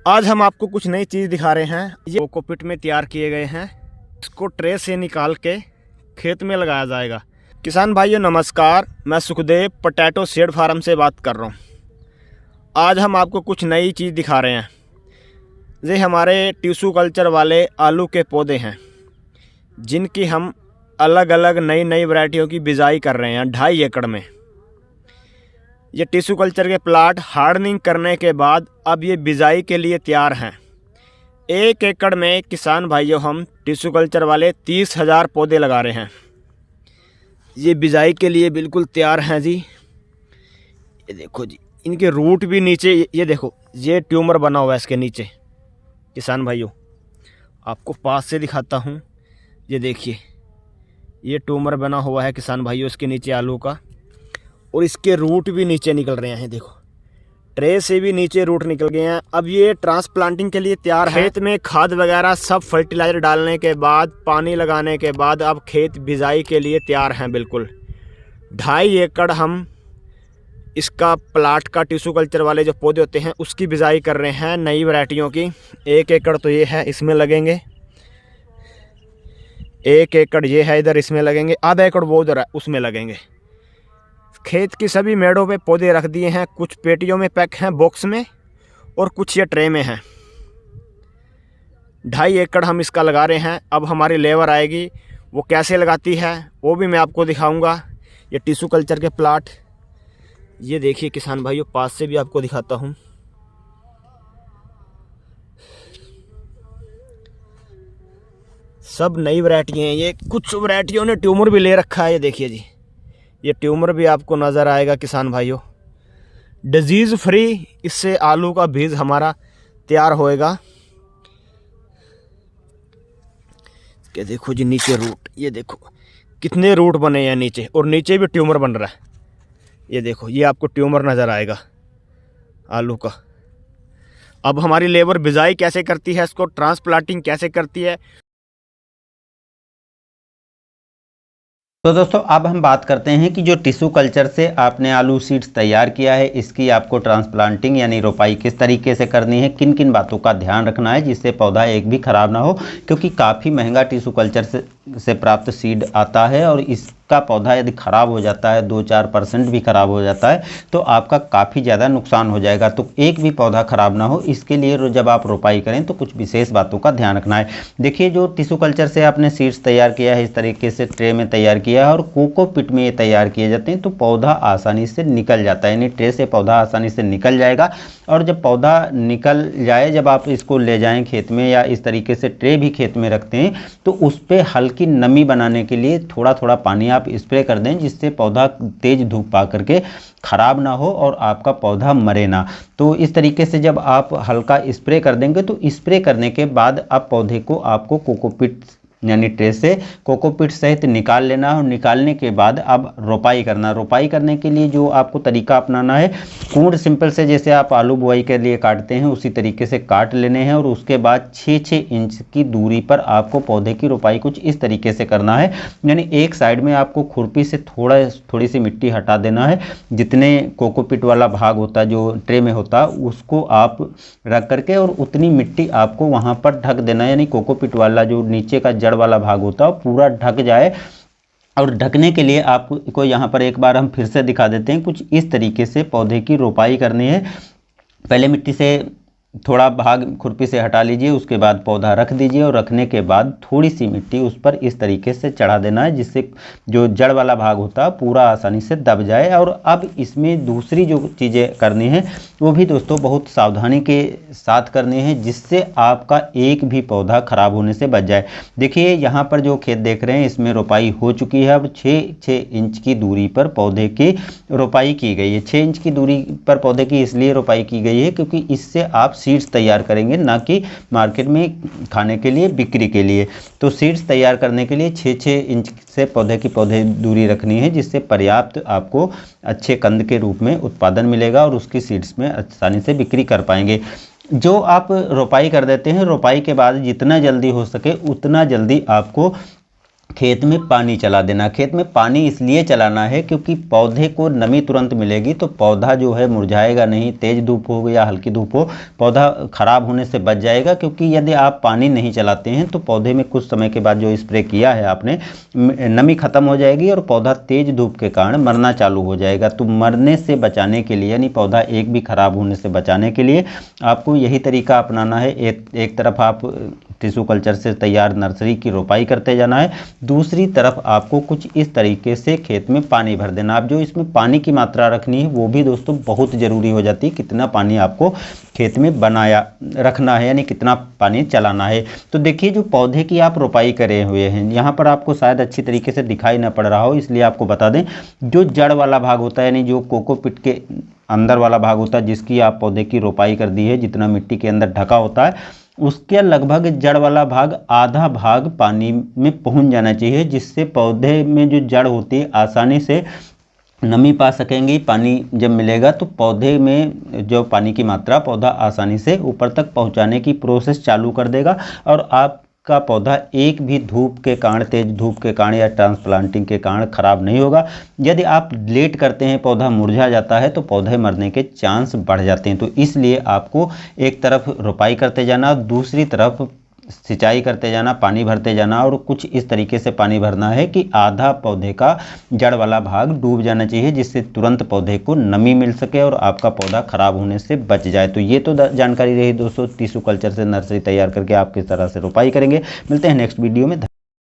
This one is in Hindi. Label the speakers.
Speaker 1: आज हम आपको कुछ नई चीज़ दिखा रहे हैं। ये कोकोपीट में तैयार किए गए हैं। इसको ट्रे से निकाल के खेत में लगाया जाएगा। किसान भाइयों नमस्कार, मैं सुखदेव पोटैटो सीड फार्म से बात कर रहा हूँ। आज हम आपको कुछ नई चीज़ दिखा रहे हैं। ये हमारे टिश्यू कल्चर वाले आलू के पौधे हैं, जिनकी हम अलग अलग नई वैरायटियों की बिजाई कर रहे हैं 2.5 एकड़ में। ये टिश्यू कल्चर के प्लाट हार्डनिंग करने के बाद अब ये बिजाई के लिए तैयार हैं। 1 एकड़ में किसान भाइयों हम टिश्यू कल्चर वाले 30,000 पौधे लगा रहे हैं। ये बिजाई के लिए बिल्कुल तैयार हैं जी। ये देखो जी, इनके रूट भी नीचे, ये देखो ये ट्यूमर बना हुआ है इसके नीचे। किसान भाइयों आपको पास से दिखाता हूँ। ये देखिए ये ट्यूमर बना हुआ है किसान भाइयों इसके नीचे आलू का, और इसके रूट भी नीचे निकल रहे हैं। देखो ट्रे से भी नीचे रूट निकल गए हैं। अब ये ट्रांसप्लांटिंग के लिए तैयार है। खेत में खाद वगैरह सब फर्टिलाइजर डालने के बाद, पानी लगाने के बाद अब खेत बिजाई के लिए तैयार हैं बिल्कुल। 2.5 एकड़ हम इसका प्लाट का टिश्यू कल्चर वाले जो पौधे होते हैं उसकी बिजाई कर रहे हैं नई वैरायटियों की। 1 एकड़ तो ये है, इसमें लगेंगे। 1 एकड़ ये है इधर, इसमें लगेंगे। आधा एकड़ वो उधर है, उसमें लगेंगे। खेत की सभी मेड़ों पे पौधे रख दिए हैं। कुछ पेटियों में पैक हैं बॉक्स में, और कुछ ये ट्रे में हैं। 2.5 एकड़ हम इसका लगा रहे हैं। अब हमारी लेबर आएगी, वो कैसे लगाती है वो भी मैं आपको दिखाऊंगा। ये टिश्यू कल्चर के प्लाट ये देखिए किसान भाइयों, पास से भी आपको दिखाता हूँ। सब नई वैरायटी हैं। ये कुछ वैरायटियों ने ट्यूमर भी ले रखा है। ये देखिए जी, ये ट्यूमर भी आपको नज़र आएगा किसान भाइयों। डिजीज़ फ्री इससे आलू का बीज हमारा तैयार होएगा। ये देखो जी नीचे रूट, ये देखो कितने रूट बने हैं नीचे, और नीचे भी ट्यूमर बन रहा है। ये देखो ये आपको ट्यूमर नज़र आएगा आलू का। अब हमारी लेबर बिजाई कैसे करती है, इसको ट्रांसप्लांटिंग कैसे करती है।
Speaker 2: तो दोस्तों अब हम बात करते हैं कि जो टिश्यू कल्चर से आपने आलू सीड्स तैयार किया है, इसकी आपको ट्रांसप्लांटिंग यानी रोपाई किस तरीके से करनी है, किन किन बातों का ध्यान रखना है जिससे पौधा एक भी खराब ना हो, क्योंकि काफ़ी महंगा टिश्यू कल्चर से प्राप्त सीड आता है, और इसका पौधा यदि ख़राब हो जाता है, 2-4% भी ख़राब हो जाता है, तो आपका काफ़ी ज़्यादा नुकसान हो जाएगा। तो एक भी पौधा ख़राब ना हो, इसके लिए जब आप रोपाई करें तो कुछ विशेष बातों का ध्यान रखना है। देखिए जो टिश्यू कल्चर से आपने सीड्स तैयार किया है, इस तरीके से ट्रे में तैयार किया है और कोकोपीट में ये तैयार किए जाते हैं, तो पौधा आसानी से निकल जाता है, यानी ट्रे से पौधा आसानी से निकल जाएगा। और जब पौधा निकल जाए, जब आप इसको ले जाएं खेत में, या इस तरीके से ट्रे भी खेत में रखते हैं, तो उस पर हल्की नमी बनाने के लिए थोड़ा थोड़ा पानी आप स्प्रे कर दें, जिससे पौधा तेज धूप पा करके खराब ना हो और आपका पौधा मरे ना। तो इस तरीके से जब आप हल्का स्प्रे कर देंगे, तो स्प्रे करने के बाद अब पौधे को आपको कोकोपीट यानी ट्रे से कोकोपीट सहित निकाल लेना, और निकालने के बाद अब रोपाई करना। रोपाई करने के लिए जो आपको तरीका अपनाना है, कूंड सिंपल से जैसे आप आलू बुआई के लिए काटते हैं उसी तरीके से काट लेने हैं, और उसके बाद 6-6 इंच की दूरी पर आपको पौधे की रोपाई कुछ इस तरीके से करना है। यानी एक साइड में आपको खुरपी से थोड़ी सी मिट्टी हटा देना है। जितने कोकोपीट वाला भाग होता है जो ट्रे में होता है, उसको आप रख करके और उतनी मिट्टी आपको वहाँ पर ढक देना है, यानी कोकोपीट वाला जो नीचे का जड़ वाला भाग होता है पूरा ढक जाए। और ढकने के लिए आपको यहाँ पर एक बार हम फिर से दिखा देते हैं, कुछ इस तरीके से पौधे की रोपाई करनी है। पहले मिट्टी से थोड़ा भाग खुरपी से हटा लीजिए, उसके बाद पौधा रख दीजिए, और रखने के बाद थोड़ी सी मिट्टी उस पर इस तरीके से चढ़ा देना है, जिससे जो जड़ वाला भाग होता है पूरा आसानी से दब जाए। और अब इसमें दूसरी जो चीज़ें करनी है वो भी दोस्तों बहुत सावधानी के साथ करनी है, जिससे आपका एक भी पौधा खराब होने से बच जाए। देखिए यहाँ पर जो खेत देख रहे हैं इसमें रोपाई हो चुकी है। अब 6-6 इंच की दूरी पर पौधे की रोपाई की गई है। 6 इंच की दूरी पर पौधे की इसलिए रोपाई की गई है क्योंकि इससे आप सीड्स तैयार करेंगे, ना कि मार्केट में खाने के लिए, बिक्री के लिए। तो सीड्स तैयार करने के लिए 6-6 इंच से पौधे दूरी रखनी है, जिससे पर्याप्त आपको अच्छे कंद के रूप में उत्पादन मिलेगा और उसकी सीड्स में आसानी से बिक्री कर पाएंगे। जो आप रोपाई कर देते हैं, रोपाई के बाद जितना जल्दी हो सके उतना जल्दी आपको खेत में पानी चला देना। खेत में पानी इसलिए चलाना है क्योंकि पौधे को नमी तुरंत मिलेगी तो पौधा जो है मुरझाएगा नहीं। तेज धूप हो या हल्की धूप हो, पौधा खराब होने से बच जाएगा। क्योंकि यदि आप पानी नहीं चलाते हैं तो पौधे में कुछ समय के बाद जो स्प्रे किया है आपने, नमी खत्म हो जाएगी और पौधा तेज धूप के कारण मरना चालू हो जाएगा। तो मरने से बचाने के लिए, यानी पौधा एक भी खराब होने से बचाने के लिए आपको यही तरीका अपनाना है। एक तरफ आप टिश्यू कल्चर से तैयार नर्सरी की रोपाई करते जाना है, दूसरी तरफ आपको कुछ इस तरीके से खेत में पानी भर देना। आप जो इसमें पानी की मात्रा रखनी है वो भी दोस्तों बहुत ज़रूरी हो जाती है। कितना पानी आपको खेत में बनाया रखना है, यानी कितना पानी चलाना है। तो देखिए जो पौधे की आप रोपाई करे हुए हैं, यहाँ पर आपको शायद अच्छी तरीके से दिखाई ना पड़ रहा हो, इसलिए आपको बता दें, जो जड़ वाला भाग होता है, यानी जो कोकोपीट के अंदर वाला भाग होता है जिसकी आप पौधे की रोपाई कर दी है, जितना मिट्टी के अंदर ढका होता है उसके लगभग जड़ वाला भाग आधा भाग पानी में पहुंच जाना चाहिए, जिससे पौधे में जो जड़ होती है आसानी से नमी पा सकेंगी। पानी जब मिलेगा तो पौधे में जो पानी की मात्रा पौधा आसानी से ऊपर तक पहुंचाने की प्रोसेस चालू कर देगा और आपका पौधा एक भी धूप के कारण, तेज धूप के कारण या ट्रांसप्लांटिंग के कारण खराब नहीं होगा। यदि आप लेट करते हैं, पौधा मुरझा जाता है तो पौधे मरने के चांस बढ़ जाते हैं। तो इसलिए आपको एक तरफ रोपाई करते जाना, दूसरी तरफ सिंचाई करते जाना, पानी भरते जाना, और कुछ इस तरीके से पानी भरना है कि आधा पौधे का जड़ वाला भाग डूब जाना चाहिए, जिससे तुरंत पौधे को नमी मिल सके और आपका पौधा खराब होने से बच जाए। तो ये तो जानकारी रही दोस्तों टिश्यू कल्चर से नर्सरी तैयार करके आप किस तरह से रोपाई करेंगे। मिलते हैं नेक्स्ट वीडियो में।